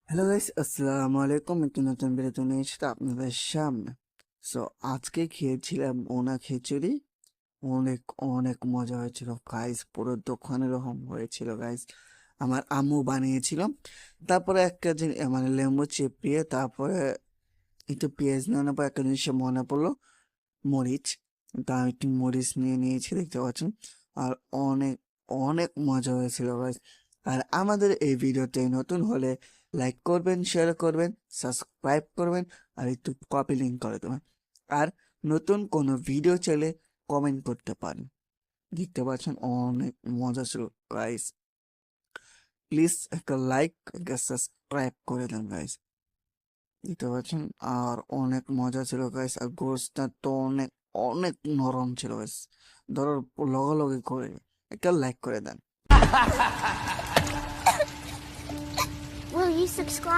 Hello guys, আসসালামু আলাইকুম। একটি নতুন ভিডিওতে নিয়ে এসেছি আপনাদের সামনে। সো আজকে খেয়েছিলাম ওনা খিচুড়ি। অনেক অনেক মজা হয়েছিল গাইস, পুরো দোকানের এরকম হয়েছিল গাইস। আমার আম্মু বানিয়েছিল। তারপরে একটা জিনিস মানে লেবু চিপিয়ে তারপরে একটু পেঁয়াজ নেওয়ার পর একটা জিনিস মনে পড়লো, মরিচ। তা আমি একটু মরিচ নিয়ে নিয়েছি, দেখতে পাচ্ছেন। আর অনেক অনেক মজা হয়েছিল গাইস। আর আমাদের এই ভিডিওতে নতুন হলে লাইক করবেন, শেয়ার করবেন, সাবস্ক্রাইব করবেন, আর একটু কপি লিঙ্ক করে দেবেন। আর নতুন কোনো ভিডিও চাইলে কমেন্ট করতে পারেন। দেখতে পাচ্ছেন অনেক মজা ছিল গাইস। প্লিজ একটা লাইক, একটা সাবস্ক্রাইব করে দেন গাইস। দেখতে পাচ্ছেন আর অনেক মজা ছিল গাইস। আর গোশটা তো অনেক অনেক নরম ছিল গাইস। ধরো লগে লগে করে একটা লাইক করে দেন। Will you subscribe?